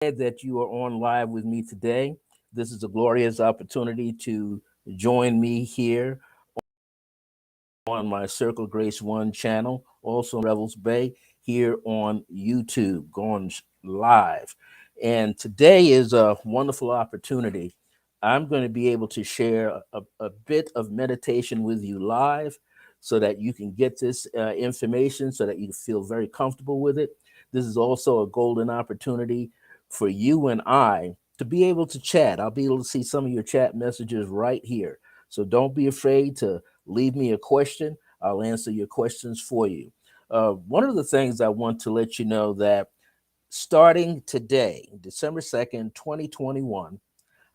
That you are on live with me today. This is a glorious opportunity to join me here on my Circle Grace One channel, also Revels-Bey here on YouTube, going live. And today is a wonderful opportunity. I'm going to be able to share a bit of meditation with you live so that you can get this information so that you feel very comfortable with it. This is also a golden opportunity for you and I to be able to chat. I'll be able to see some of your chat messages right here. So don't be afraid to leave me a question. I'll answer your questions for you. One of the things I want to let you know that starting today, December 2nd, 2021,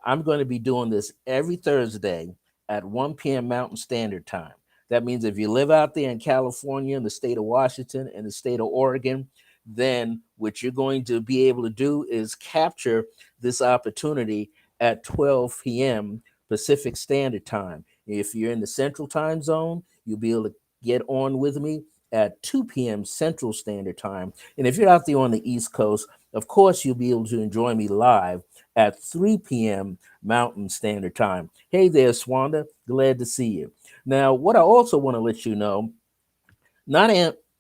I'm going to be doing this every Thursday at 1 p.m. Mountain Standard Time. That means if you live out there in California, in the state of Washington, and the state of Oregon, then what you're going to be able to do is capture this opportunity at 12 p.m. Pacific Standard Time. If you're in the Central Time Zone, you'll be able to get on with me at 2 p.m. Central Standard Time. And if you're out there on the East Coast, of course, you'll be able to enjoy me live at 3 p.m. Mountain Standard Time. Hey there, Swanda. Glad to see you. Now, what I also want to let you know,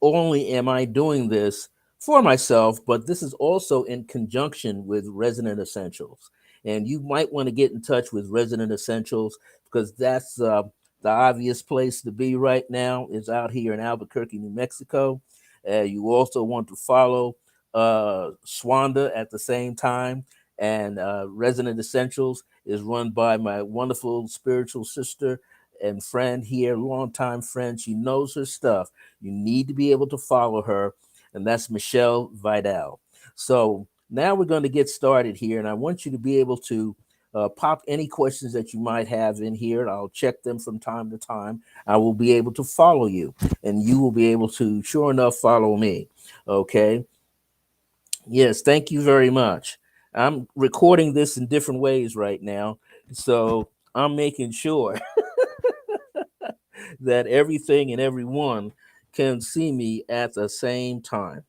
only am I doing this for myself, but this is also in conjunction with Resident Essentials. And you might want to get in touch with Resident Essentials because that's the obvious place to be right now is out here in Albuquerque, New Mexico. You also want to follow Swanda at the same time. And Resident Essentials is run by my wonderful spiritual sister and friend here, longtime friend. She knows her stuff. You need to be able to follow her, and that's Michelle Vidal. So now we're going to get started here, and I want you to be able to pop any questions that you might have in here, and I'll check them from time to time. I will be able to follow you, and you will be able to, sure enough, follow me. Okay. Yes, thank you very much. I'm recording this in different ways right now, so I'm making sure that everything and everyone can see me at the same time.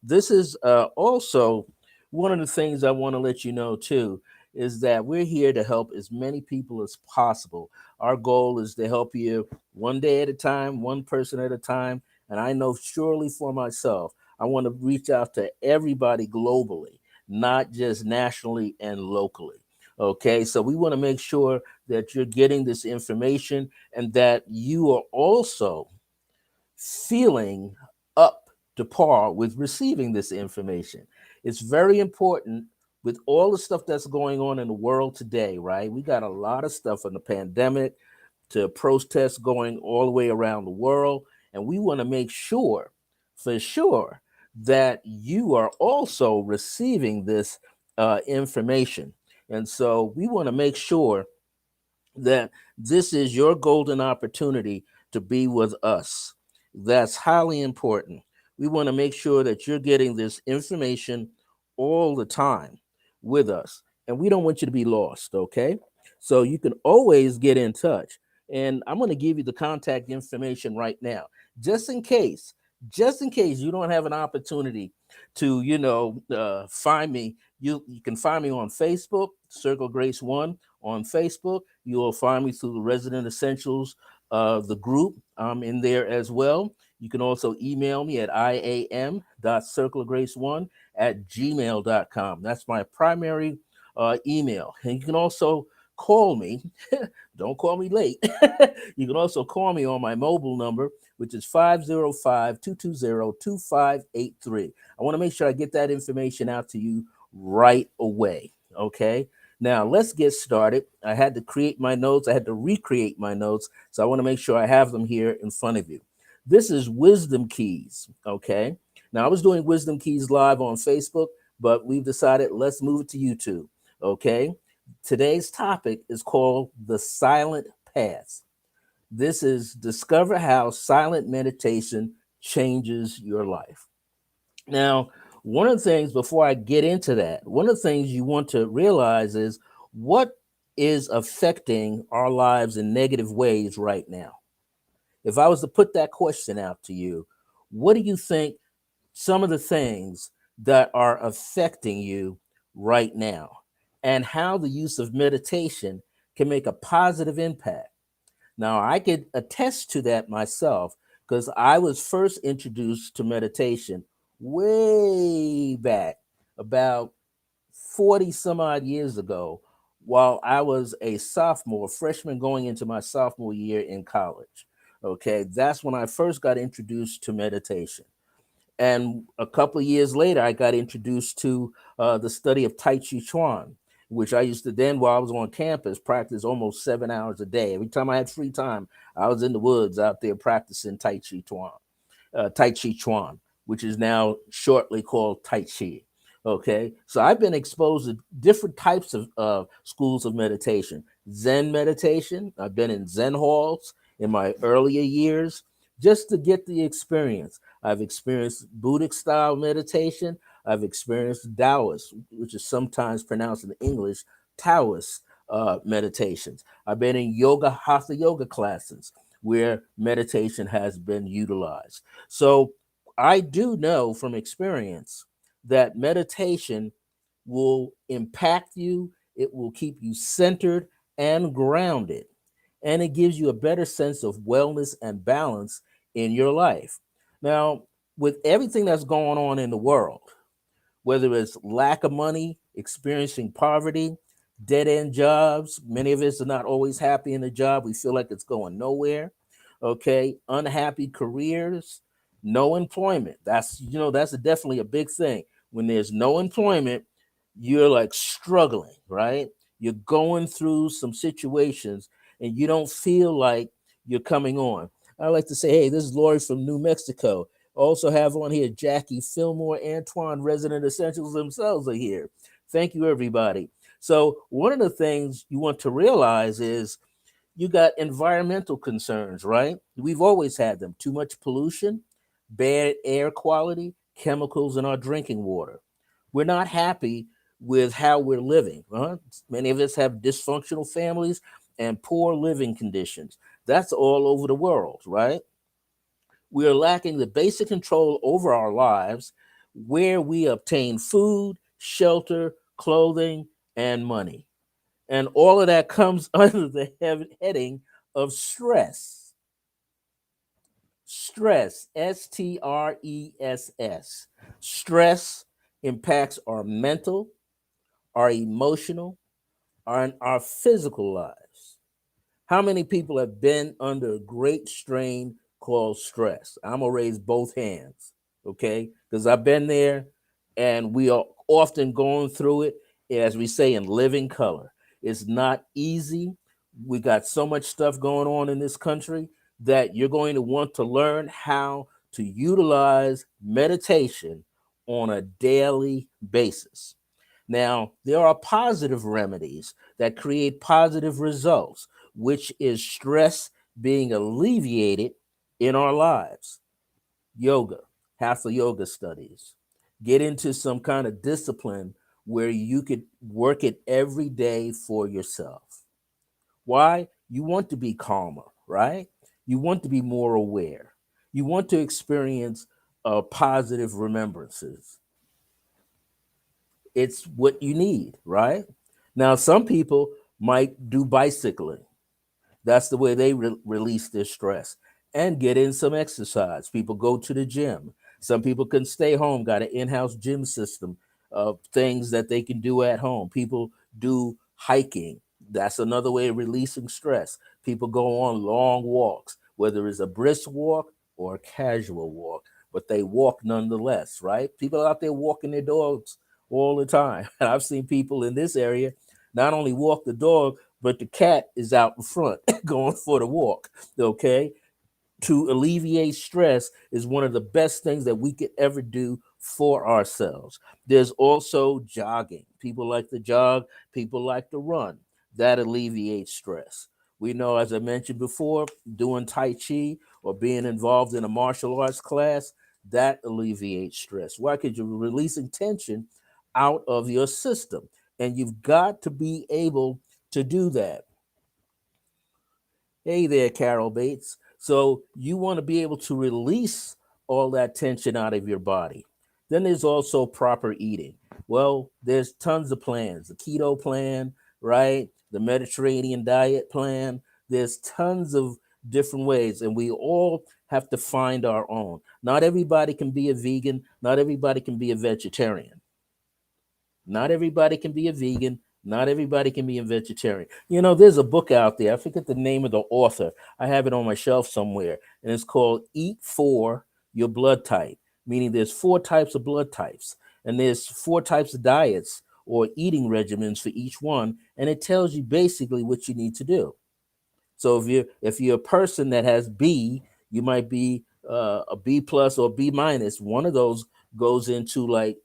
This is also one of the things I want to let you know too is that we're here to help as many people as possible. Our goal is to help you one day at a time, one person at a time. And I know surely for myself, I want to reach out to everybody globally, not just nationally and locally. Okay, so we want to make sure that you're getting this information and that you are also feeling up to par with receiving this information. It's very important with all the stuff that's going on in the world today, right? We got a lot of stuff from the pandemic to protests going all the way around the world. And we want to make sure, for sure, that you are also receiving this information. And so we want to make sure that this is your golden opportunity to be with us. That's highly important. We want to make sure that you're getting this information all the time with us. And we don't want you to be lost, okay? So you can always get in touch. And I'm going to give you the contact information right now, just in case you don't have an opportunity to, find me. You can find me on Facebook, Circle Grace One on Facebook. You will find me through the Resident Essentials, the group. I'm in there as well. You can also email me at iam.circlegrace1@gmail.com. That's my primary email. And you can also call me. Don't call me late. You can also call me on my mobile number, which is 505-220-2583. I want to make sure I get that information out to you right away. Okay. Now let's get started. I had to create my notes. I had to recreate my notes. So I want to make sure I have them here in front of you. This is Wisdom Keys. Okay. Now I was doing Wisdom Keys live on Facebook, but we've decided let's move it to YouTube. Okay. Today's topic is called the silent path. This is discover how silent meditation changes your life. Now, one of the things before I get into that, one of the things you want to realize is what is affecting our lives in negative ways right now. If I was to put that question out to you, what do you think some of the things that are affecting you right now, and how the use of meditation can make a positive impact. Now, I could attest to that myself because I was first introduced to meditation way back about 40 some odd years ago while I was a sophomore, freshman going into my sophomore year in college. Okay, that's when I first got introduced to meditation. And a couple of years later, I got introduced to the study of Tai Chi Chuan, which I used to then, while I was on campus, practice almost 7 hours a day. Every time I had free time, I was in the woods out there practicing Tai Chi Chuan, which is now shortly called Tai Chi. Okay, so I've been exposed to different types of schools of meditation. Zen meditation, I've been in Zen halls in my earlier years just to get the experience. I've experienced Buddhist style meditation. I've experienced Taoist, which is sometimes pronounced in English, Taoist meditations. I've been in hatha yoga classes where meditation has been utilized. So I do know from experience that meditation will impact you, it will keep you centered and grounded, and it gives you a better sense of wellness and balance in your life. Now, with everything that's going on in the world, whether it's lack of money, experiencing poverty, dead end jobs. Many of us are not always happy in the job. We feel like it's going nowhere. Okay, unhappy careers, no employment. That's definitely a big thing. When there's no employment, you're like struggling, right? You're going through some situations and you don't feel like you're coming on. I like to say, hey, this is Lori from New Mexico. Also have on here Jackie Fillmore, Antoine, Resident Essentials themselves are here. Thank you, everybody. So one of the things you want to realize is you got environmental concerns, right? We've always had them. Too much pollution, bad air quality, chemicals in our drinking water. We're not happy with how we're living. Many of us have dysfunctional families and poor living conditions. That's all over the world, right? We are lacking the basic control over our lives where we obtain food, shelter, clothing, and money. And all of that comes under the heading of stress. Stress, Stress. Stress impacts our mental, our emotional, and our physical lives. How many people have been under a great strain called stress? I'm gonna raise both hands, okay? Because I've been there and we are often going through it, as we say, in living color. It's not easy. We got so much stuff going on in this country that you're going to want to learn how to utilize meditation on a daily basis. Now, there are positive remedies that create positive results, which is stress being alleviated in our lives. Yoga, hatha yoga studies. Get into some kind of discipline where you could work it every day for yourself. Why? You want to be calmer, right? You want to be more aware. You want to experience positive remembrances. It's what you need, right? Now, some people might do bicycling. That's the way they release their stress and get in some exercise. People go to the gym. Some people can stay home, got an in house gym system of things that they can do at home. People do hiking. That's another way of releasing stress. People go on long walks, whether it's a brisk walk or a casual walk, but they walk nonetheless, right? People out there walking their dogs all the time. And I've seen people in this area not only walk the dog, but the cat is out in front going for the walk. Okay. To alleviate stress is one of the best things that we could ever do for ourselves. There's also jogging. People like to jog, people like to run. That alleviates stress. We know, as I mentioned before, doing Tai Chi or being involved in a martial arts class, that alleviates stress. Why? Because you're releasing tension out of your system. And you've got to be able to do that. Hey there, Carol Bates. So you want to be able to release all that tension out of your body. Then there's also proper eating. Well, there's tons of plans. The keto plan, right? The Mediterranean diet plan. There's tons of different ways, and we all have to find our own. Not everybody can be a vegan. Not everybody can be a vegetarian. Not everybody can be a vegan. Not everybody can be a vegetarian. You know, there's a book out there. I forget the name of the author. I have it on my shelf somewhere, and it's called Eat for Your Blood Type, meaning there's four types of blood types, and there's four types of diets or eating regimens for each one, and it tells you basically what you need to do. So if you're a person that has B, you might be a B plus or B minus. One of those goes into like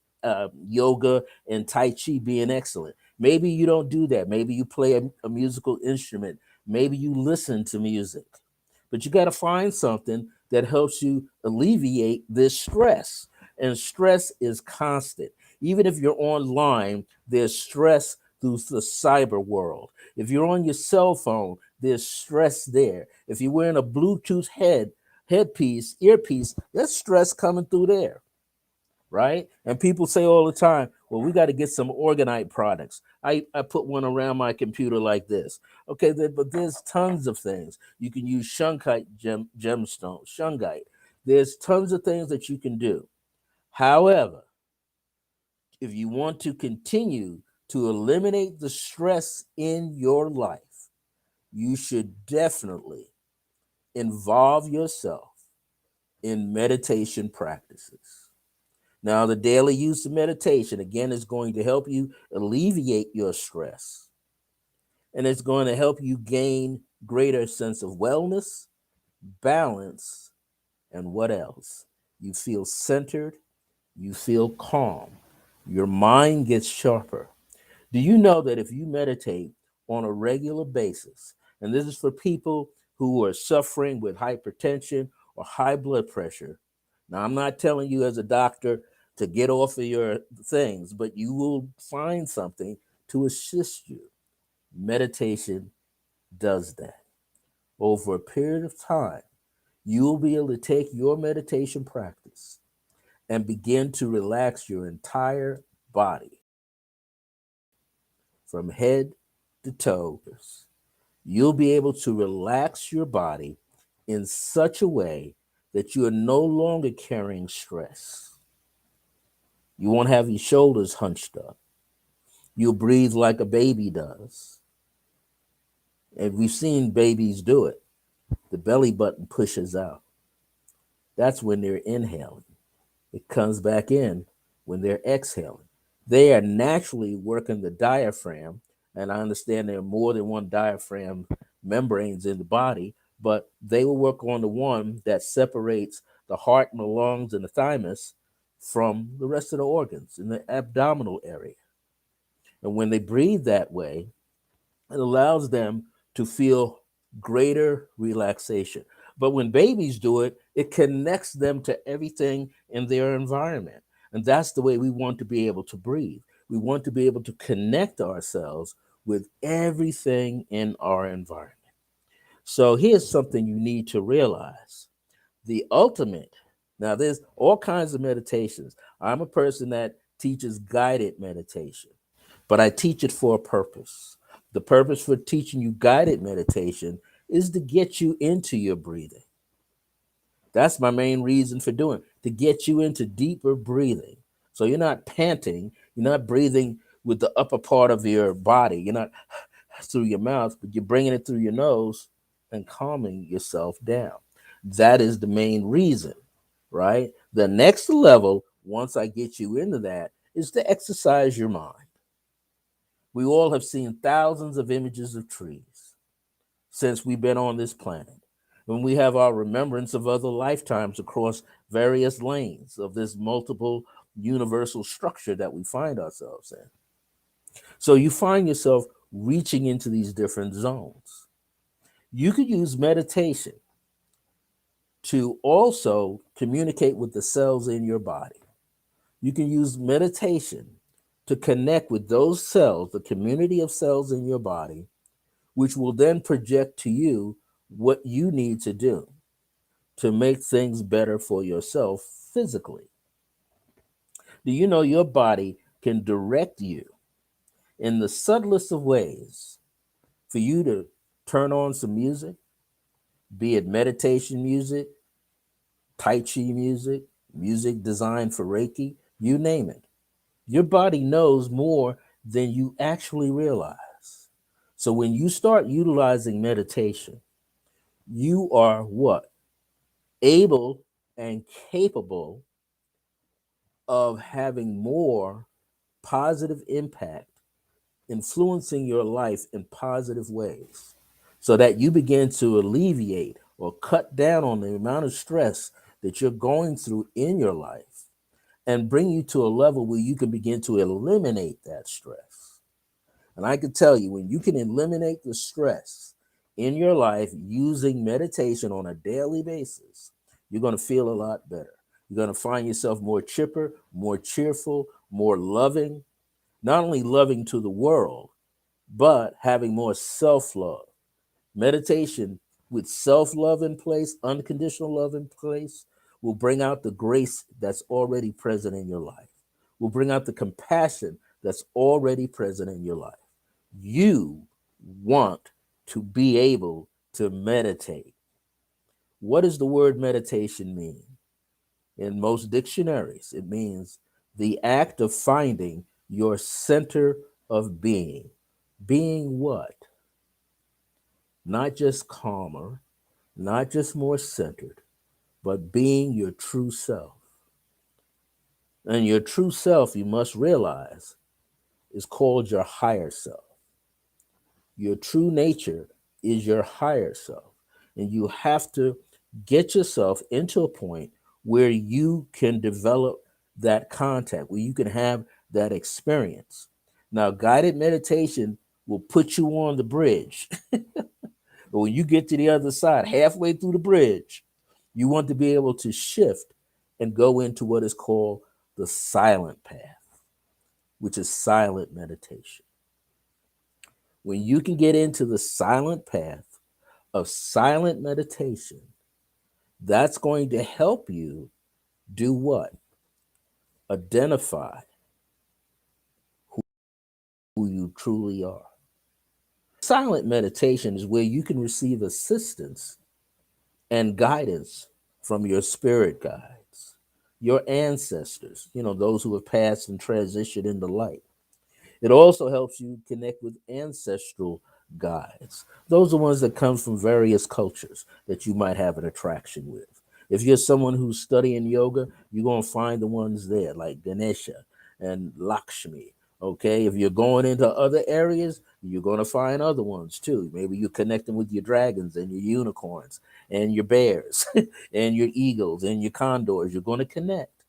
yoga and Tai Chi being excellent. Maybe you don't do that. Maybe you play a musical instrument. Maybe you listen to music. But you got to find something that helps you alleviate this stress. And stress is constant. Even if you're online, there's stress through the cyber world. If you're on your cell phone, there's stress there. If you're wearing a Bluetooth headpiece, earpiece, there's stress coming through there, right? And people say all the time, well, we got to get some organite products. I put one around my computer like this. Okay, but there's tons of things. You can use shungite gemstone, shungite. There's tons of things that you can do. However, if you want to continue to eliminate the stress in your life, you should definitely involve yourself in meditation practices. Now, the daily use of meditation, again, is going to help you alleviate your stress, and it's going to help you gain greater sense of wellness, balance, and what else? You feel centered, you feel calm, your mind gets sharper. Do you know that if you meditate on a regular basis, and this is for people who are suffering with hypertension or high blood pressure? Now, I'm not telling you as a doctor to get off of your things, but you will find something to assist you. Meditation does that. Over a period of time, you will be able to take your meditation practice and begin to relax your entire body from head to toes. You'll be able to relax your body in such a way that you are no longer carrying stress. You won't have your shoulders hunched up. You'll breathe like a baby does. And we've seen babies do it. The belly button pushes out. That's when they're inhaling. It comes back in when they're exhaling. They are naturally working the diaphragm, and I understand there are more than one diaphragm membranes in the body, but they will work on the one that separates the heart and the lungs and the thymus from the rest of the organs in the abdominal area. And when they breathe that way, it allows them to feel greater relaxation. But when babies do it, it connects them to everything in their environment. And that's the way we want to be able to breathe. We want to be able to connect ourselves with everything in our environment. So here's something you need to realize. The ultimate, now there's all kinds of meditations. I'm a person that teaches guided meditation, but I teach it for a purpose. The purpose for teaching you guided meditation is to get you into your breathing. That's my main reason for doing it, to get you into deeper breathing. So you're not panting, you're not breathing with the upper part of your body, you're not through your mouth, but you're bringing it through your nose and calming yourself down. That is the main reason, right? The next level, once I get you into that, is to exercise your mind. We all have seen thousands of images of trees since we've been on this planet. When we have our remembrance of other lifetimes across various lanes of this multiple universal structure that we find ourselves in. So you find yourself reaching into these different zones. You could use meditation to also communicate with the cells in your body. You can use meditation to connect with those cells, the community of cells in your body, which will then project to you what you need to do to make things better for yourself physically. Do you know your body can direct you in the subtlest of ways for you to turn on some music, be it meditation music, Tai Chi music, music designed for Reiki, you name it. Your body knows more than you actually realize. So when you start utilizing meditation, you are what? Able and capable of having more positive impact, influencing your life in positive ways, so that you begin to alleviate or cut down on the amount of stress that you're going through in your life and bring you to a level where you can begin to eliminate that stress. And I can tell you, when you can eliminate the stress in your life using meditation on a daily basis, you're going to feel a lot better. You're going to find yourself more chipper, more cheerful, more loving, not only loving to the world, but having more self love. Meditation with self love in place, unconditional love in place, will bring out the grace that's already present in your life, will bring out the compassion that's already present in your life. You want to be able to meditate. What does the word meditation mean? In most dictionaries, it means the act of finding your center of being. Being what? Not just calmer, not just more centered, but being your true self. And your true self, you must realize, is called your higher self. Your true nature is your higher self. And you have to get yourself into a point where you can develop that contact, where you can have that experience. Now, guided meditation will put you on the bridge. But when you get to the other side, halfway through the bridge, you want to be able to shift and go into what is called the silent path, which is silent meditation. When you can get into the silent path of silent meditation, that's going to help you do what? Identify who you truly are. Silent meditation is where you can receive assistance and guidance from your spirit guides, your ancestors, those who have passed and transitioned into light. It also helps you connect with ancestral guides. Those are ones that come from various cultures that you might have an attraction with. If you're someone who's studying yoga, you're going to find the ones there like Ganesha and Lakshmi. Okay, if you're going into other areas, you're going to find other ones too. Maybe you're connecting with your dragons and your unicorns and your bears and your eagles and your condors. You're going to connect.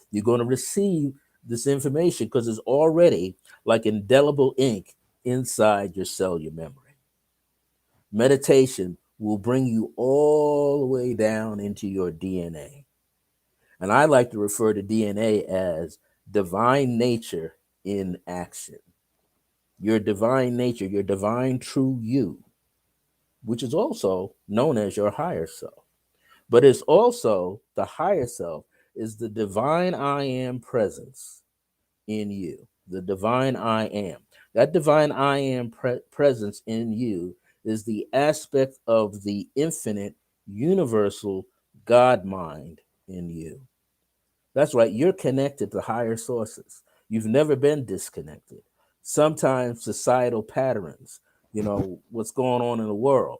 You're going to receive this information because it's already like indelible ink inside your cellular memory. Meditation will bring you all the way down into your DNA. And I like to refer to DNA as divine nature in action. Your divine nature, your divine true you, which is also known as your higher self. But it's also the higher self is the divine I am presence in you, the divine I am. That divine I am presence in you is the aspect of the infinite, universal God mind in you. That's right, you're connected to higher sources. You've never been disconnected. Sometimes societal patterns, what's going on in the world,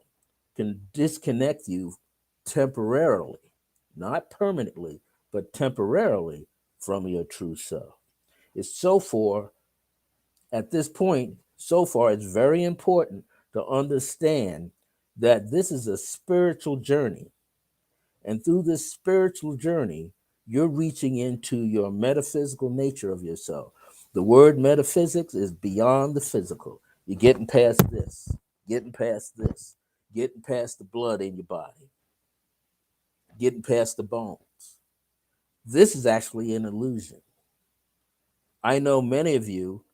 can disconnect you temporarily, not permanently, but temporarily from your true self. It's so far, at this point, so far, it's very important to understand that this is a spiritual journey. And through this spiritual journey, you're reaching into your metaphysical nature of yourself. The word metaphysics is beyond the physical. You're getting past this, getting past this, getting past the blood in your body, getting past the bones. This is actually an illusion. I know many of you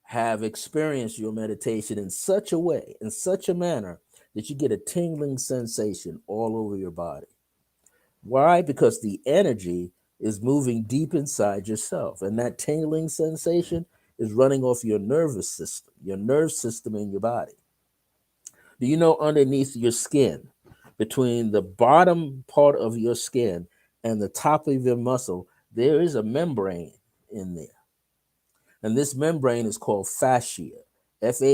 have experienced your meditation in such a way, in such a manner, that you get a tingling sensation all over your body. Why? Because the energy is moving deep inside yourself. And that tingling sensation is running off your nerve system in your body. Do you know underneath your skin, between the bottom part of your skin and the top of your muscle, there is a membrane in there. And this membrane is called fascia, Fascia.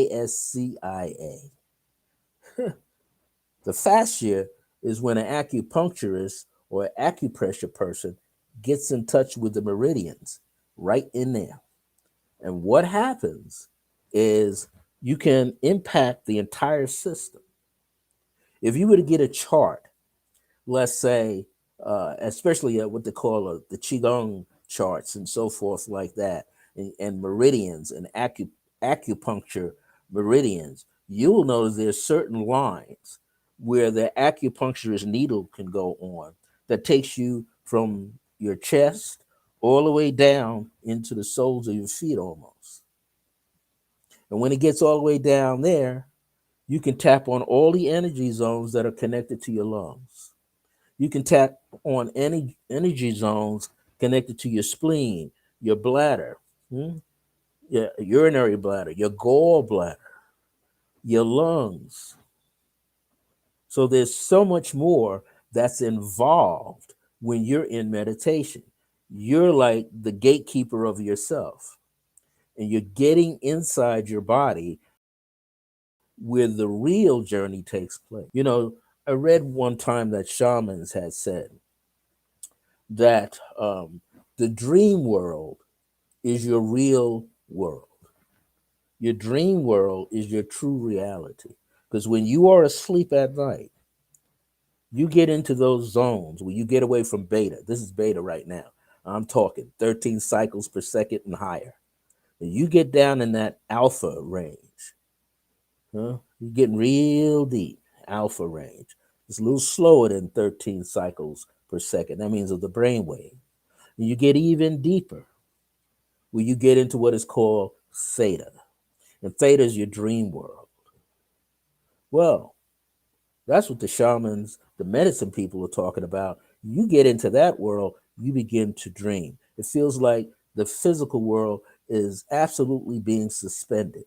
The fascia is when an acupuncturist or acupressure person gets in touch with the meridians right in there. And what happens is you can impact the entire system. If you were to get a chart, let's say, especially what they call the qigong charts and so forth like that, and meridians and acupuncture meridians, you will notice there's certain lines where the acupuncturist needle can go on that takes you from your chest all the way down into the soles of your feet almost. And when it gets all the way down there, you can tap on all the energy zones that are connected to your lungs. You can tap on any energy zones connected to your spleen, your bladder, your urinary bladder, your gallbladder, your lungs. So there's so much more that's involved when you're in meditation. You're like the gatekeeper of yourself, and you're getting inside your body where the real journey takes place. I read one time that shamans had said that the dream world is your real world. Your dream world is your true reality. Because when you are asleep at night, you get into those zones where you get away from beta. This is beta right now. I'm talking 13 cycles per second and higher. And you get down in that alpha range. Huh? You're getting real deep, alpha range. It's a little slower than 13 cycles per second. That means of the brain wave. And you get even deeper, where you get into what is called theta. And theta is your dream world. Well, that's what the shamans, the medicine people are talking about. You get into that world, you begin to dream. It feels like the physical world is absolutely being suspended.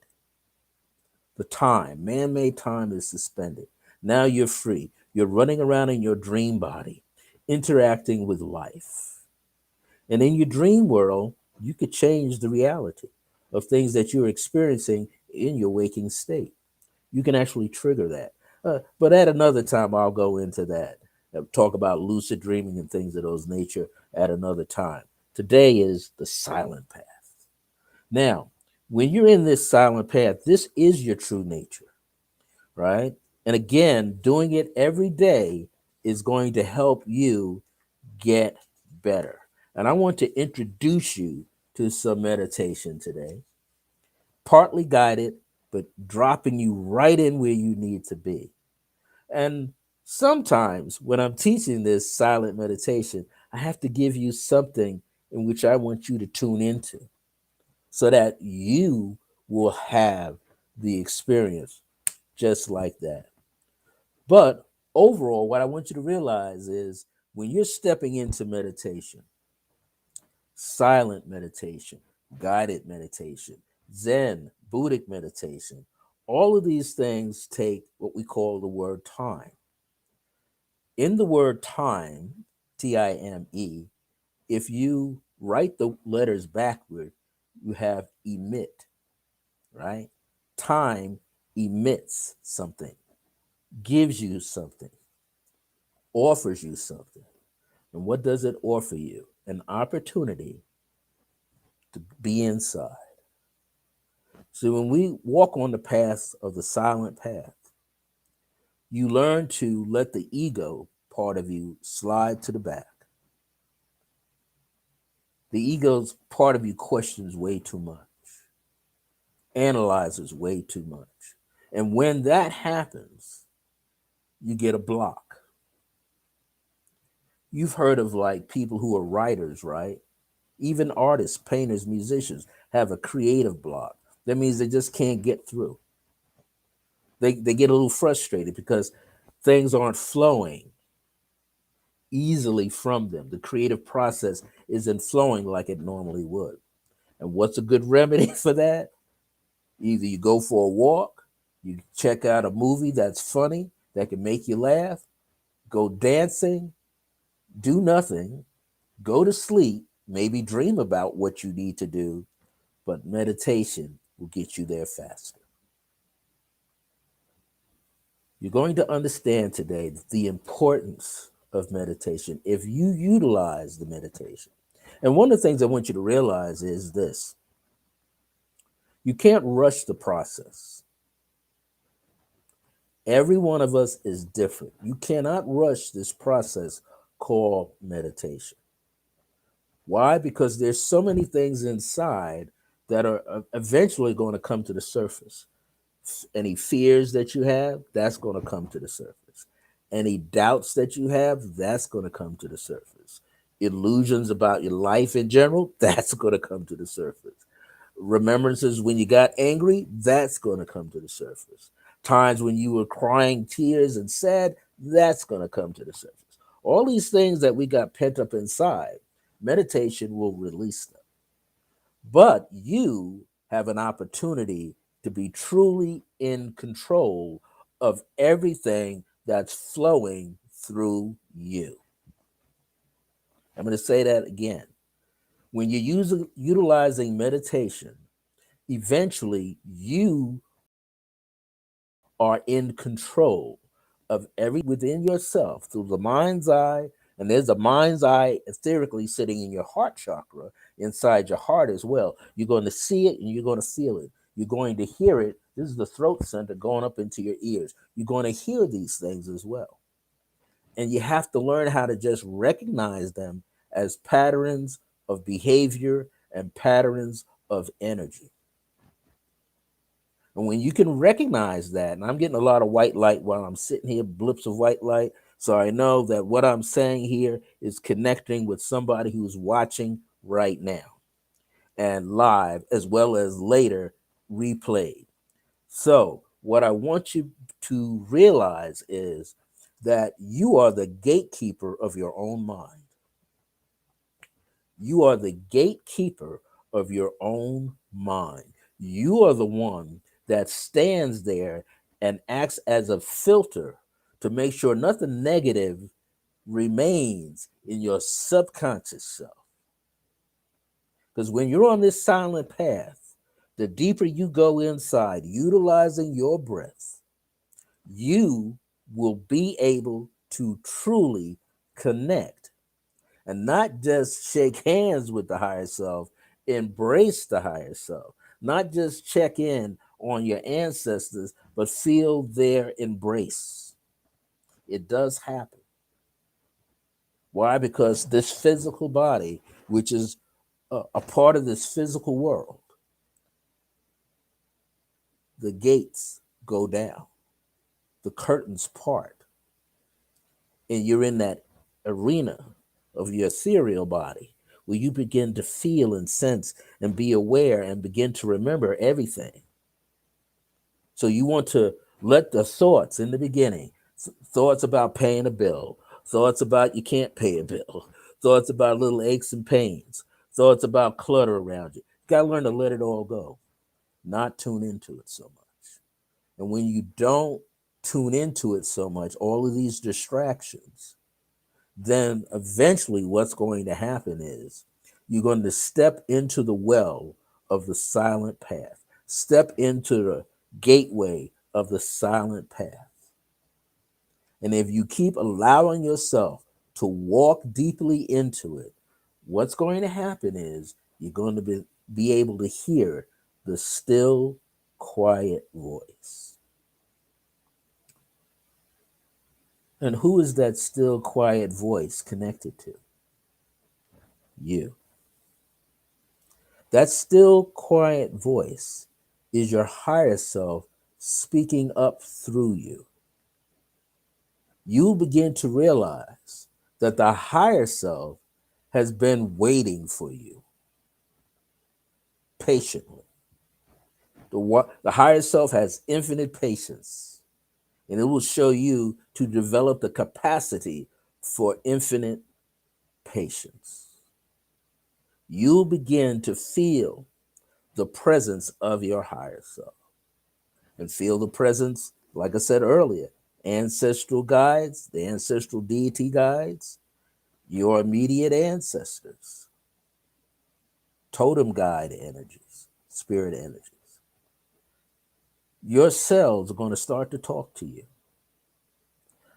The time, man made time, is suspended. Now you're free. You're running around in your dream body, interacting with life. And in your dream world, you could change the reality of things that you're experiencing in your waking state. You can actually trigger that. But at another time, I'll go into that. Talk about lucid dreaming and things of those nature at another time. Today is the silent path. Now, when you're in this silent path, this is your true nature, right? And again, doing it every day is going to help you get better. And I want to introduce you to some meditation today, partly guided, but dropping you right in where you need to be. And sometimes when I'm teaching this silent meditation, I have to give you something in which I want you to tune into so that you will have the experience just like that. But overall, what I want you to realize is when you're stepping into meditation, silent meditation, guided meditation, Zen, Buddhic meditation, all of these things take what we call the word time. In the word time, Time, if you write the letters backward, you have emit, right? Time emits something, gives you something, offers you something. And what does it offer you? An opportunity to be inside. So when we walk on the path of the silent path, you learn to let the ego part of you slide to the back. The ego's part of you questions way too much, analyzes way too much. And when that happens, you get a block. You've heard of like people who are writers, right? Even artists, painters, musicians have a creative block. That means they just can't get through. They get a little frustrated because things aren't flowing easily from them. The creative process isn't flowing like it normally would. And what's a good remedy for that? Either you go for a walk, you check out a movie that's funny, that can make you laugh, go dancing, do nothing, go to sleep, maybe dream about what you need to do, but meditation will get you there faster. You're going to understand today the importance of meditation if you utilize the meditation. And one of the things I want you to realize is this: you can't rush the process. Every one of us is different. You cannot rush this process called meditation. Why? Because there's so many things inside that are eventually going to come to the surface. Any fears that you have, that's going to come to the surface. Any doubts that you have, that's going to come to the surface. Illusions about your life in general, that's going to come to the surface. Remembrances when you got angry, that's going to come to the surface. Times when you were crying tears and sad, that's going to come to the surface. All these things that we got pent up inside, meditation will release them. But you have an opportunity to be truly in control of everything that's flowing through you. I'm going to say that again. When you're utilizing meditation, eventually you are in control of every within yourself through the mind's eye. And there's a mind's eye etherically sitting in your heart chakra, inside your heart as well. You're going to see it and you're going to feel it. You're going to hear it. This is the throat center going up into your ears. You're going to hear these things as well. And you have to learn how to just recognize them as patterns of behavior and patterns of energy. And when you can recognize that, and I'm getting a lot of white light while I'm sitting here, blips of white light, so I know that what I'm saying here is connecting with somebody who's watching right now and live, as well as later replayed. So what I want you to realize is that you are the gatekeeper of your own mind. You are the gatekeeper of your own mind. You are the one that stands there and acts as a filter to make sure nothing negative remains in your subconscious self. Because when you're on this silent path, the deeper you go inside, utilizing your breath, you will be able to truly connect and not just shake hands with the higher self, embrace the higher self, not just check in on your ancestors, but feel their embrace. It does happen. Why? Because this physical body, which is a part of this physical world, the gates go down, the curtains part, and you're in that arena of your ethereal body where you begin to feel and sense and be aware and begin to remember everything. So you want to let the thoughts in the beginning, thoughts about paying a bill, thoughts about you can't pay a bill, thoughts about little aches and pains, thoughts about clutter around you. You got to learn to let it all go, not tune into it so much. And when you don't tune into it so much, all of these distractions, then eventually what's going to happen is you're going to step into the well of the silent path, step into the gateway of the silent path. And if you keep allowing yourself to walk deeply into it, what's going to happen is you're going to be able to hear the still, quiet voice. And who is that still, quiet voice connected to? You. That still, quiet voice is your higher self speaking up through you. You begin to realize that the higher self has been waiting for you patiently. The higher self has infinite patience, and it will show you to develop the capacity for infinite patience. You'll begin to feel the presence of your higher self and feel the presence, like I said earlier, ancestral guides, the ancestral deity guides, your immediate ancestors, totem guide energies, spirit energies. Your cells are going to start to talk to you.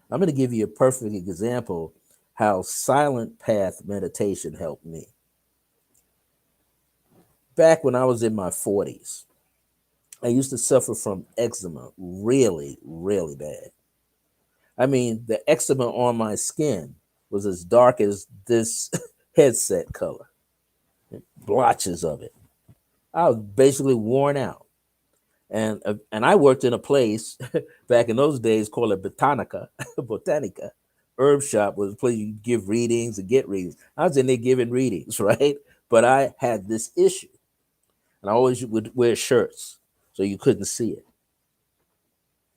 I'm going to give you a perfect example how silent path meditation helped me. Back when I was in my 40s, I used to suffer from eczema really, really bad. I mean, the eczema on my skin was as dark as this headset color, blotches of it. I was basically worn out. And I worked in a place back in those days called a botanica. Herb shop was a place you give readings and get readings. I was in there giving readings, right? But I had this issue, and I always would wear shirts so you couldn't see it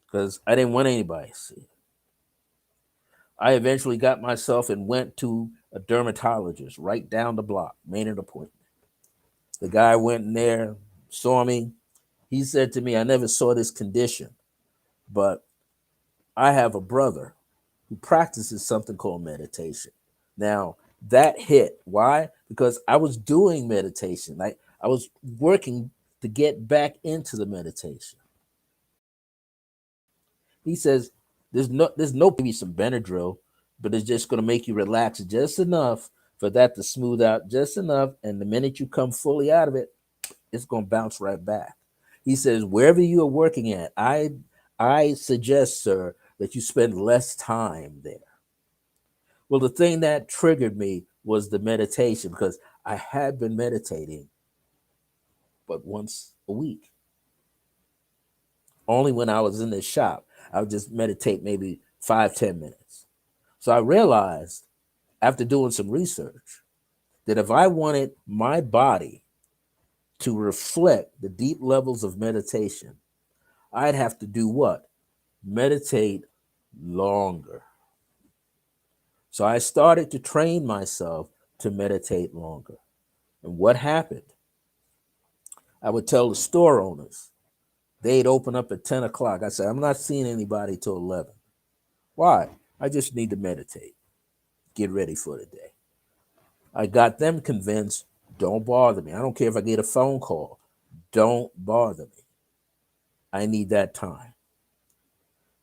because I didn't want anybody to see it. I eventually got myself and went to a dermatologist right down the block, made an appointment. The guy went in there, saw me. He said to me, I never saw this condition, but I have a brother who practices something called meditation. Now, that hit. Why? Because I was doing meditation. I was working to get back into the meditation. He says, there's no maybe some Benadryl, but it's just going to make you relax just enough for that to smooth out just enough. And the minute you come fully out of it, it's going to bounce right back. He says, wherever you are working at, I suggest, sir, that you spend less time there. Well, the thing that triggered me was the meditation because I had been meditating but once a week. Only when I was in the shop, I would just meditate maybe 5-10 minutes. So I realized after doing some research that if I wanted my body to reflect the deep levels of meditation, I'd have to do what? Meditate longer. So I started to train myself to meditate longer. And what happened? I would tell the store owners, they'd open up at 10 o'clock. I said, I'm not seeing anybody till 11. Why? I just need to meditate, get ready for the day. I got them convinced, don't bother me. I don't care if I get a phone call. Don't bother me. I need that time.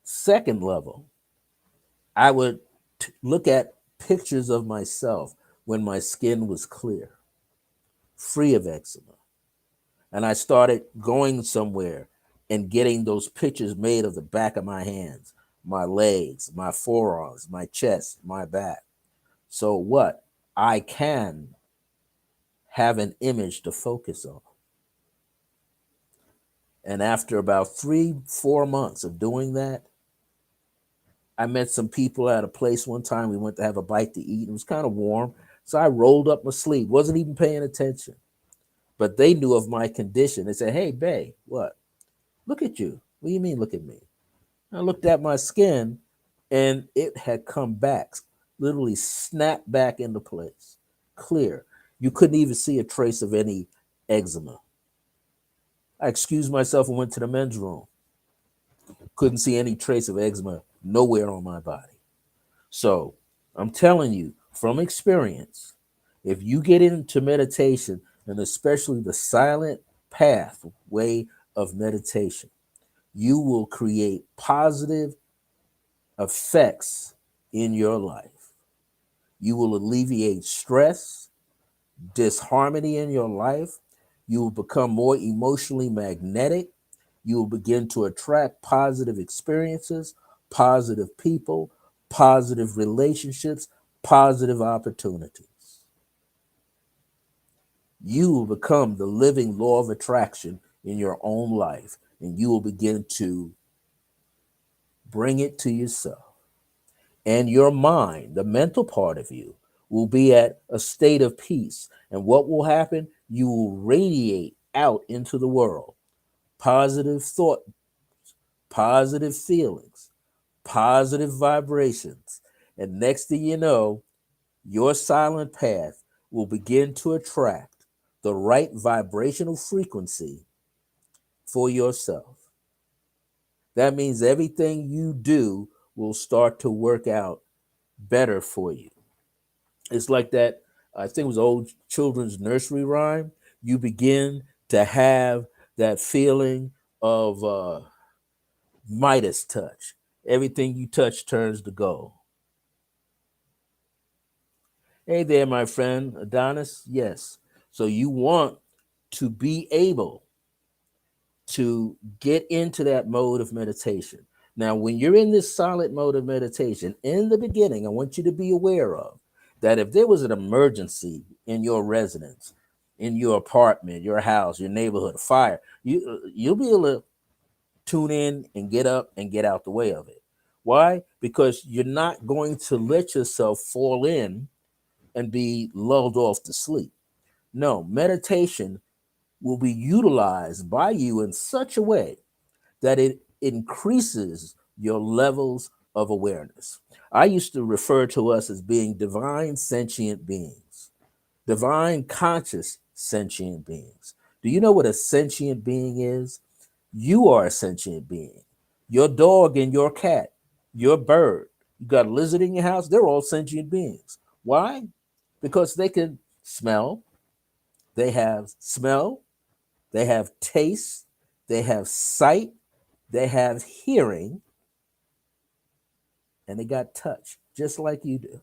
Second level, I would look at pictures of myself when my skin was clear, free of eczema. And I started going somewhere and getting those pictures made of the back of my hands, my legs, my forearms, my chest, my back. So what? I can have an image to focus on. And after about 3-4 months of doing that, I met some people at a place one time. We went to have a bite to eat. It was kind of warm. So I rolled up my sleeve, wasn't even paying attention. But they knew of my condition. They said, hey, Bay, what? Look at you. What do you mean, look at me? I looked at my skin and it had come back, literally snapped back into place, clear. You couldn't even see a trace of any eczema. I excused myself and went to the men's room. Couldn't see any trace of eczema nowhere on my body. So I'm telling you from experience, if you get into meditation, and especially the silent path way of meditation, you will create positive effects in your life. You will alleviate stress, disharmony in your life. You will become more emotionally magnetic. You will begin to attract positive experiences, positive people, positive relationships, positive opportunities. You will become the living law of attraction in your own life, and you will begin to bring it to yourself. And your mind, the mental part of you, will be at a state of peace. And what will happen? You will radiate out into the world positive thought, positive feelings, positive vibrations. And next thing you know, your silent path will begin to attract the right vibrational frequency for yourself. That means everything you do will start to work out better for you. It's like that, I think it was old children's nursery rhyme. You begin to have that feeling of Midas touch. Everything you touch turns to gold. Hey there, my friend Adonis. Yes. So you want to be able to get into that mode of meditation. Now, when you're in this silent mode of meditation, in the beginning, I want you to be aware of that if there was an emergency in your residence, in your apartment, your house, your neighborhood, a fire, you'll be able to tune in and get up and get out the way of it. Why? Because you're not going to let yourself fall in and be lulled off to sleep. No, meditation will be utilized by you in such a way that it increases your levels of awareness. I used to refer to us as being divine sentient beings, divine conscious sentient beings. Do you know what a sentient being is? You are a sentient being. Your dog and your cat, your bird, you got a lizard in your house, they're all sentient beings. Why? Because they can smell, they have taste, they have sight, they have hearing, and they got touch, just like you do.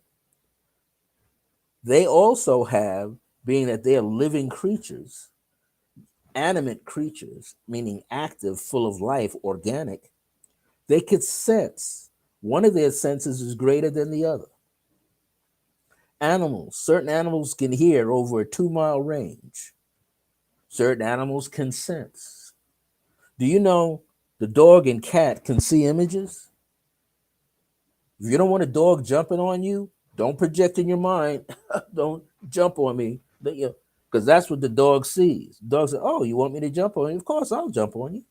They also have, being that they are living creatures, animate creatures, meaning active, full of life, organic, they could sense. One of their senses is greater than the other. Animals, certain animals can hear over a 2 mile range. Certain animals can sense. Do you know the dog and cat can see images? If you don't want a dog jumping on you, don't project in your mind, don't jump on me. Because that's what the dog sees. The dog says, oh, you want me to jump on you? Of course, I'll jump on you.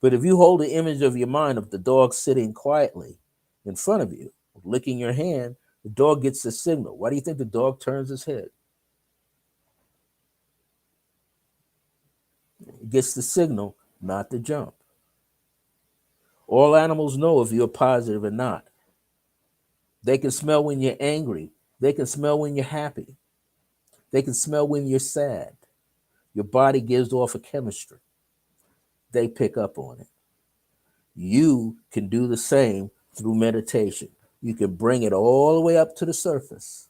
But if you hold the image of your mind of the dog sitting quietly in front of you, licking your hand, the dog gets the signal. Why do you think the dog turns his head? It gets the signal not to jump. All animals know if you're positive or not. They can smell when you're angry. They can smell when you're happy. They can smell when you're sad. Your body gives off a chemistry. They pick up on it. You can do the same through meditation. You can bring it all the way up to the surface.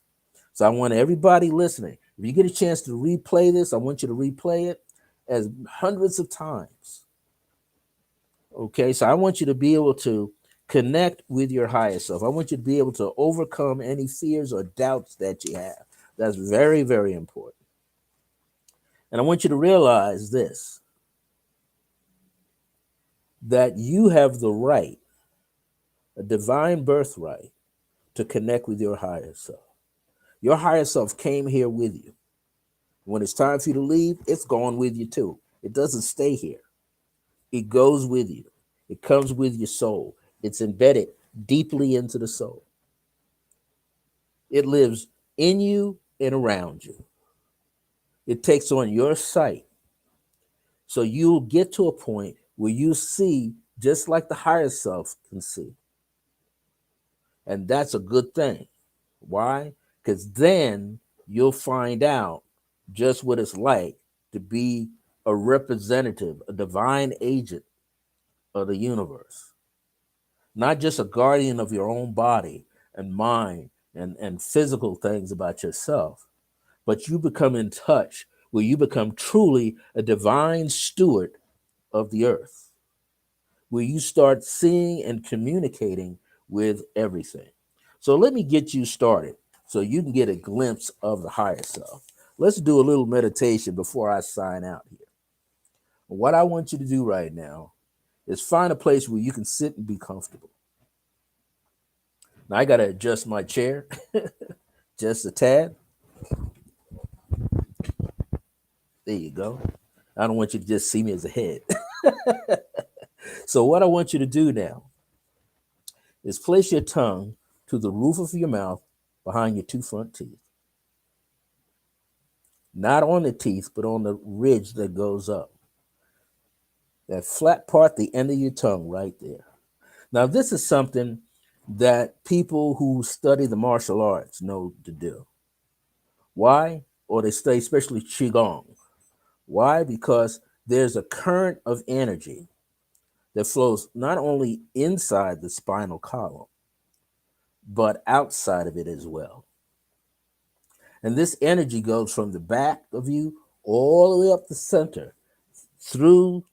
So I want everybody listening, if you get a chance to replay this, I want you to replay it as hundreds of times. Okay, so I want you to be able to connect with your higher self. I want you to be able to overcome any fears or doubts that you have. That's very, very important. And I want you to realize this, that you have the right, a divine birthright, to connect with your higher self. Your higher self came here with you. When it's time for you to leave, it's gone with you too. It doesn't stay here. It goes with you. It comes with your soul. It's embedded deeply into the soul. It lives in you and around you. It takes on your sight. So you'll get to a point where you see just like the higher self can see. And that's a good thing. Why? Because then you'll find out just what it's like to be a representative, a divine agent of the universe, not just a guardian of your own body and mind and physical things about yourself, but you become in touch where you become truly a divine steward of the earth, where you start seeing and communicating with everything. So let me get you started so you can get a glimpse of the higher self. Let's do a little meditation before I sign out here. What I want you to do right now is find a place where you can sit and be comfortable. Now I got to adjust my chair just a tad. There you go. I don't want you to just see me as a head. So what I want you to do now is place your tongue to the roof of your mouth behind your two front teeth. Not on the teeth, but on the ridge that goes up. That flat part, the end of your tongue right there. Now, this is something that people who study the martial arts know to do. Why? Or they study especially Qigong. Why? Because there's a current of energy that flows not only inside the spinal column, but outside of it as well. And this energy goes from the back of you all the way up the center, through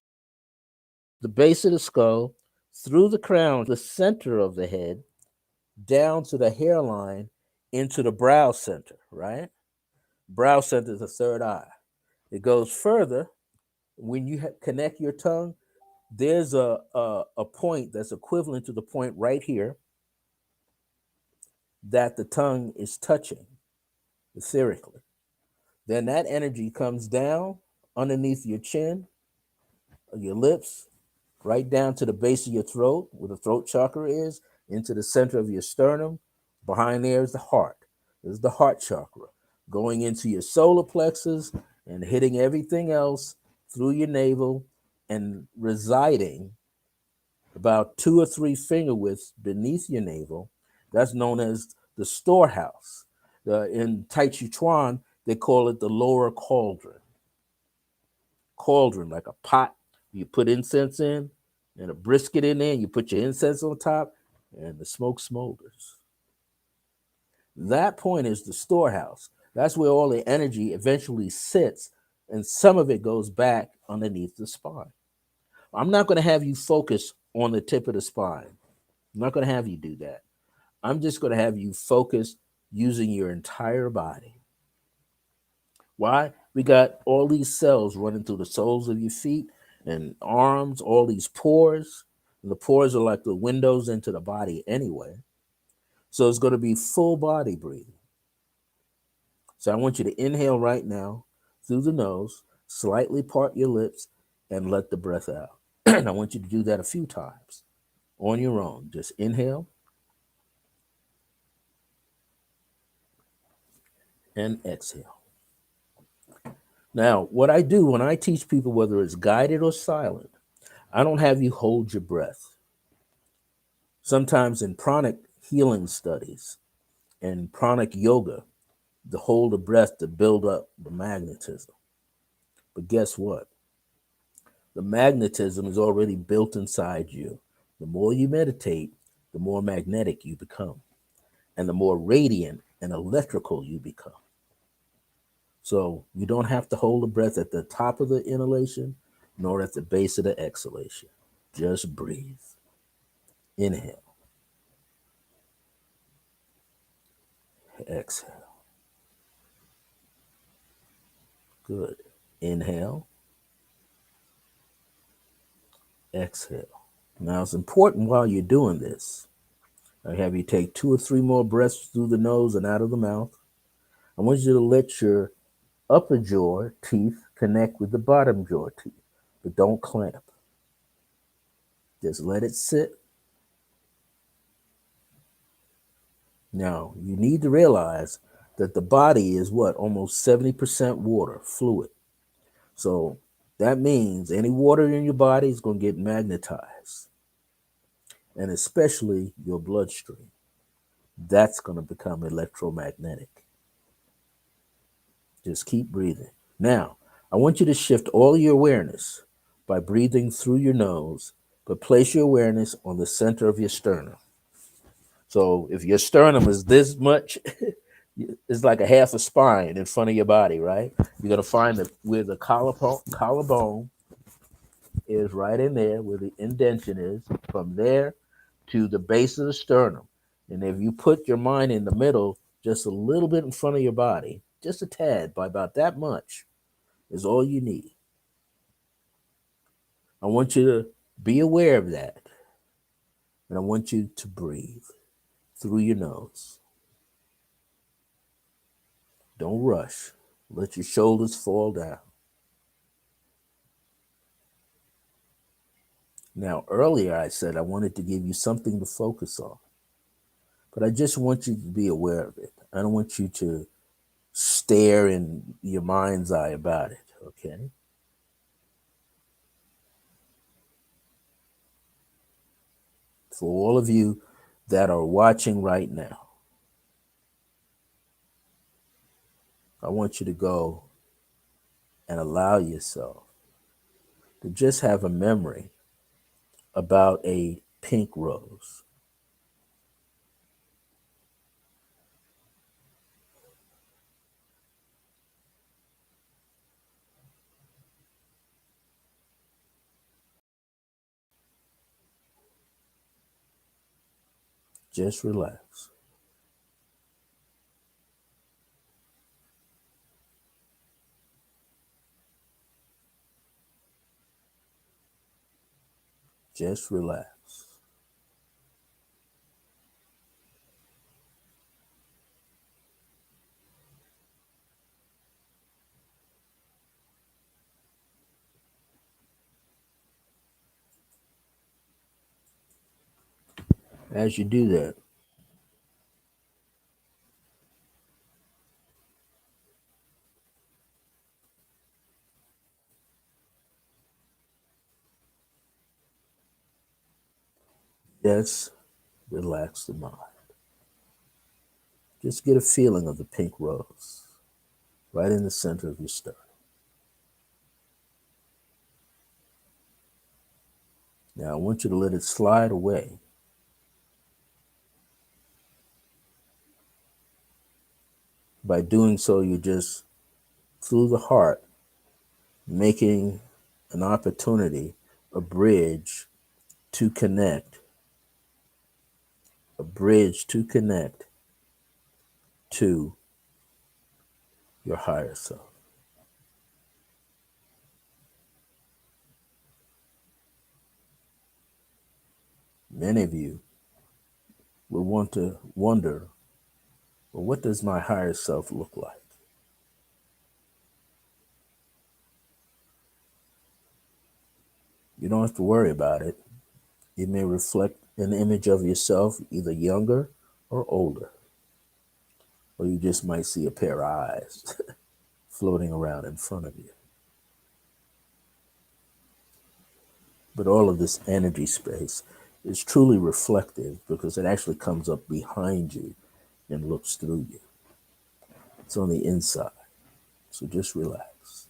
the base of the skull, through the crown, the center of the head, down to the hairline, into the brow center, right? Brow center is the third eye. It goes further. When you connect your tongue, there's a point that's equivalent to the point right here that the tongue is touching etherically. Then that energy comes down underneath your chin, your lips, right down to the base of your throat, where the throat chakra is, into the center of your sternum. Behind there is the heart. This is the heart chakra, going into your solar plexus and hitting everything else through your navel and residing about 2 or 3 finger widths beneath your navel. That's known as the storehouse. In Tai Chi Chuan, they call it the lower cauldron. Cauldron, like a pot you put incense in, and a brisket in there, and you put your incense on top, and the smoke smolders. That point is the storehouse. That's where all the energy eventually sits, and some of it goes back underneath the spine. I'm not going to have you focus on the tip of the spine. I'm not going to have you do that. I'm just going to have you focus using your entire body. Why? We got all these cells running through the soles of your feet and arms, all these pores. And the pores are like the windows into the body anyway. So it's going to be full body breathing. So I want you to inhale right now through the nose, slightly part your lips, and let the breath out. And I want you to do that a few times on your own. Just inhale and exhale. Now, what I do when I teach people, whether it's guided or silent, I don't have you hold your breath. Sometimes in pranic healing studies and pranic yoga, to hold the breath to build up the magnetism. But guess what? The magnetism is already built inside you. The more you meditate, the more magnetic you become, and the more radiant and electrical you become. So you don't have to hold the breath at the top of the inhalation, nor at the base of the exhalation. Just breathe. Inhale. Exhale. Good. Inhale. Exhale. Now it's important while you're doing this, I have you take 2 or 3 more breaths through the nose and out of the mouth. I want you to let your upper jaw teeth connect with the bottom jaw teeth, but don't clamp. Just let it sit. Now, you need to realize that the body is what? Almost 70% water, fluid. So that means any water in your body is going to get magnetized, and especially your bloodstream. That's going to become electromagnetic. Just keep breathing. Now, I want you to shift all your awareness by breathing through your nose, but place your awareness on the center of your sternum. So if your sternum is this much, it's like a half a spine in front of your body, right? You're going to find that where the collarbone is right in there, where the indentation is, from there to the base of the sternum. And if you put your mind in the middle, just a little bit in front of your body, just a tad, by about that much, is all you need. I want you to be aware of that. And I want you to breathe through your nose. Don't rush. Let your shoulders fall down. Now, earlier I said I wanted to give you something to focus on. But I just want you to be aware of it. I don't want you to stare in your mind's eye about it, okay? For all of you that are watching right now, I want you to go and allow yourself to just have a memory about a pink rose. Just relax. Just relax. As you do that, just relax the mind. Just get a feeling of the pink rose right in the center of your sternum. Now, I want you to let it slide away. By doing so, you're just, through the heart, making an opportunity, a bridge to connect, a bridge to connect to your higher self. Many of you will want to wonder, well, what does my higher self look like? You don't have to worry about it. It may reflect an image of yourself, either younger or older. Or you just might see a pair of eyes floating around in front of you. But all of this energy space is truly reflective because it actually comes up behind you and looks through you. It's on the inside. So just relax.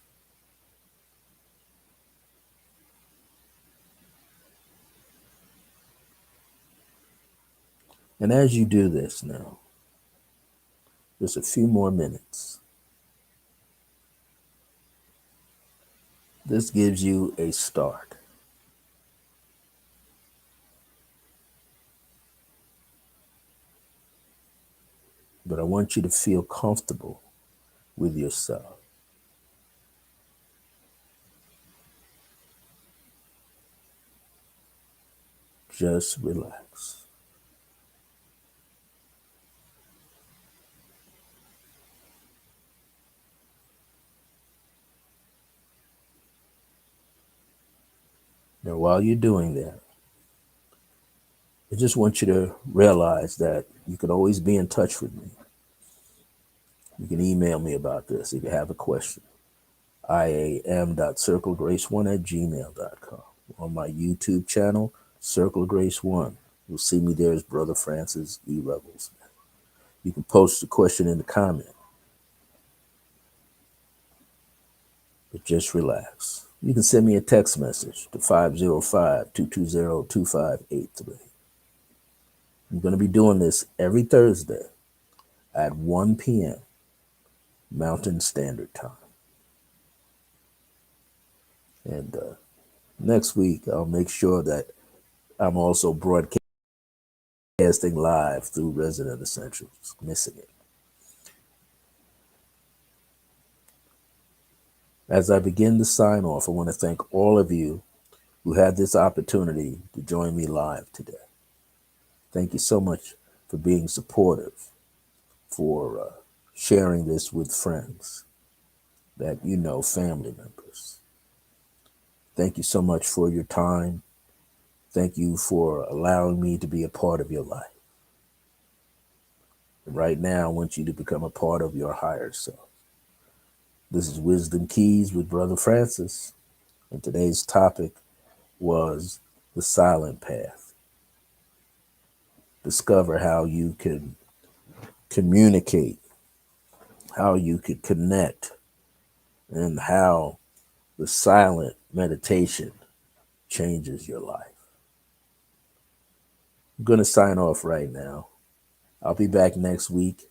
And as you do this now, just a few more minutes, this gives you a start. But I want you to feel comfortable with yourself. Just relax. Now, while you're doing that, I just want you to realize that you can always be in touch with me. You can email me about this if you have a question. iam.circlegrace1@gmail.com. On my YouTube channel, Circle Grace 1. You'll see me there as Brother Francis E. Revels. You can post the question in the comment. But just relax. You can send me a text message to 505-220-2583. I'm going to be doing this every Thursday at 1 p.m. Mountain Standard Time. And next week, I'll make sure that I'm also broadcasting live through Resident Essentials. Missing it. As I begin to sign off, I want to thank all of you who had this opportunity to join me live today. Thank you so much for being supportive, for sharing this with friends that you know, family members. Thank you so much for your time. Thank you for allowing me to be a part of your life. Right now, I want you to become a part of your higher self. This is Wisdom Keys with Brother Francis, and today's topic was the silent path. Discover how you can communicate, how you could connect, and how the silent meditation changes your life. I'm going to sign off right now. I'll be back next week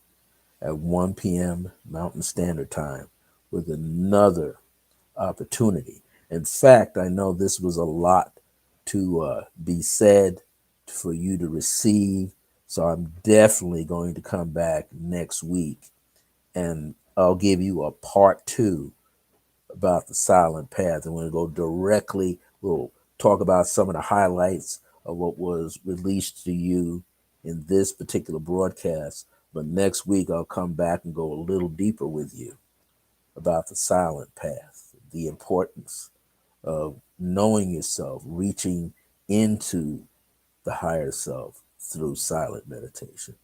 at 1 p.m. Mountain Standard Time with another opportunity. In fact, I know this was a lot to be said for you to receive, so I'm definitely going to come back next week and I'll give you a part two about the silent path. And we'll go directly, we'll talk about some of the highlights of what was released to you in this particular broadcast. But next week, I'll come back and go a little deeper with you about the silent path, the importance of knowing yourself, reaching into the higher self through silent meditation.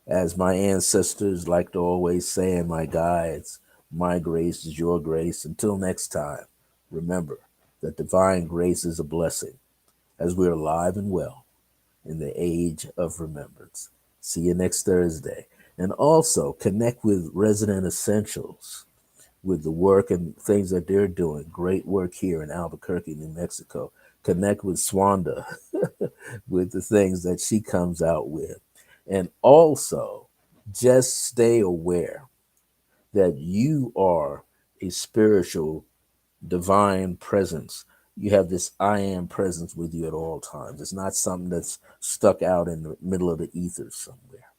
As my ancestors like to always say, and my guides, my grace is your grace. Until next time, remember that divine grace is a blessing as we're alive and well in the age of remembrance. See you next Thursday. And also connect with Resident Essentials with the work and things that they're doing. Great work here in Albuquerque, New Mexico. Connect with Swanda with the things that she comes out with. And also, just stay aware that you are a spiritual, divine presence. You have this I am presence with you at all times. It's not something that's stuck out in the middle of the ether somewhere.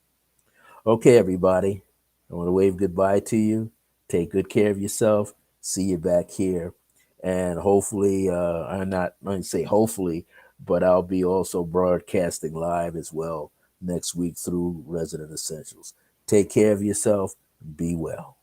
Okay, everybody, I want to wave goodbye to you. Take good care of yourself. See you back here. And hopefully, I'm not going to say hopefully, but I'll be also broadcasting live as well next week through Resident Essentials. Take care of yourself. Be well.